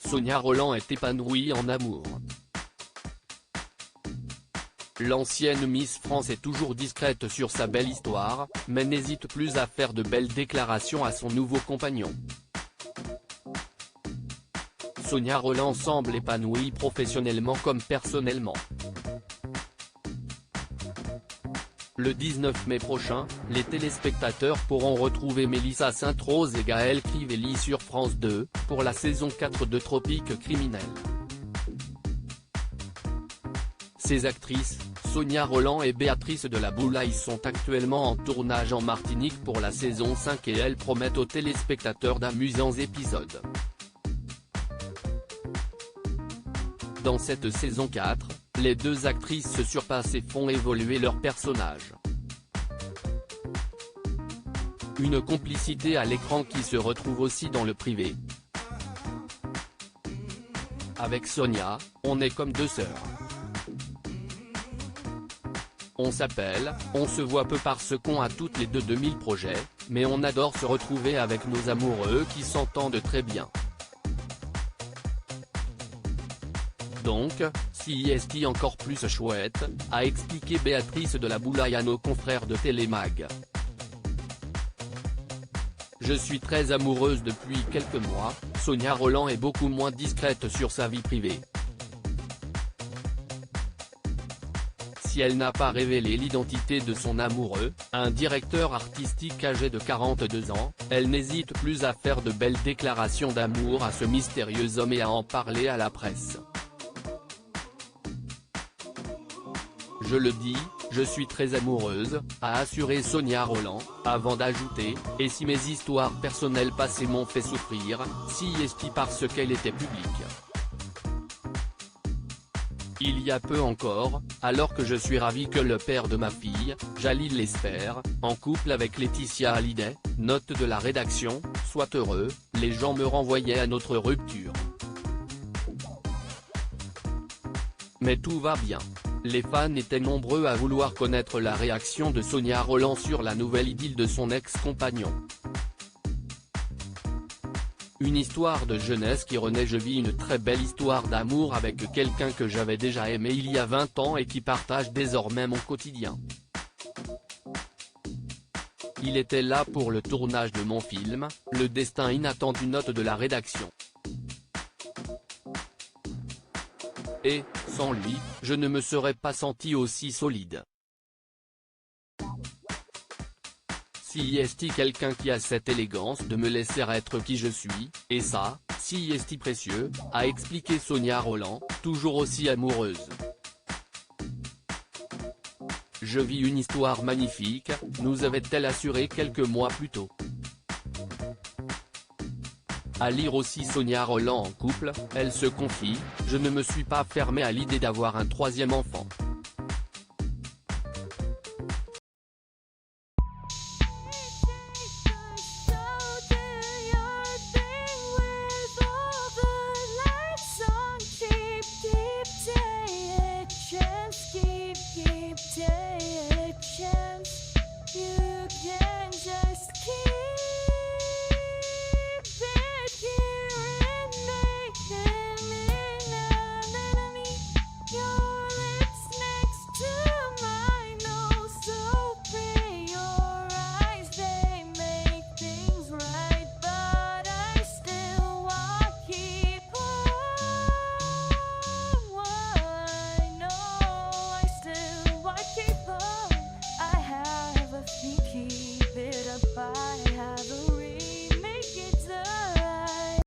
Sonia Rolland est épanouie en amour. L'ancienne Miss France est toujours discrète sur sa belle histoire, mais n'hésite plus à faire de belles déclarations à son nouveau compagnon. Sonia Rolland semble épanouie professionnellement comme personnellement. Le 19 mai prochain, les téléspectateurs pourront retrouver Mélissa Sainte-Rose et Gaël Crivelli sur France 2, pour la saison 4 de Tropiques criminels. Ces actrices, Sonia Rolland et Béatrice de la Boulaye sont actuellement en tournage en Martinique pour la saison 5 et elles promettent aux téléspectateurs d'amusants épisodes. Dans cette saison 4, les deux actrices se surpassent et font évoluer leurs personnages. Une complicité à l'écran qui se retrouve aussi dans le privé. Avec Sonia, on est comme deux sœurs. On s'appelle, on se voit peu parce qu'on a toutes les deux 2000 projets, mais on adore se retrouver avec nos amoureux qui s'entendent très bien. Donc, CIST encore plus chouette, a expliqué Béatrice de la Boulaye à nos confrères de Télémag. Je suis très amoureuse depuis quelques mois, Sonia Rolland est beaucoup moins discrète sur sa vie privée. Si elle n'a pas révélé l'identité de son amoureux, un directeur artistique âgé de 42 ans, elle n'hésite plus à faire de belles déclarations d'amour à ce mystérieux homme et à en parler à la presse. Je le dis, je suis très amoureuse, a assuré Sonia Rolland, avant d'ajouter, et si mes histoires personnelles passées m'ont fait souffrir, CIST parce qu'elle était publique. Il y a peu encore, alors que je suis ravi que le père de ma fille, Jalil l'espère, en couple avec Laetitia Hallyday, note de la rédaction, soit heureux, les gens me renvoyaient à notre rupture. Mais tout va bien. Les fans étaient nombreux à vouloir connaître la réaction de Sonia Rolland sur la nouvelle idylle de son ex-compagnon. Une histoire de jeunesse qui renaît. Je vis une très belle histoire d'amour avec quelqu'un que j'avais déjà aimé il y a 20 ans et qui partage désormais mon quotidien. Il était là pour le tournage de mon film, Le Destin inattendu, note de la rédaction. Et, sans lui, je ne me serais pas senti aussi solide. CIST quelqu'un qui a cette élégance de me laisser être qui je suis, et ça, CIST précieux, a expliqué Sonia Rolland, toujours aussi amoureuse. Je vis une histoire magnifique, nous avait-elle assuré quelques mois plus tôt. À lire aussi Sonia Rolland en couple, elle se confie, je ne me suis pas fermée à l'idée d'avoir un troisième enfant.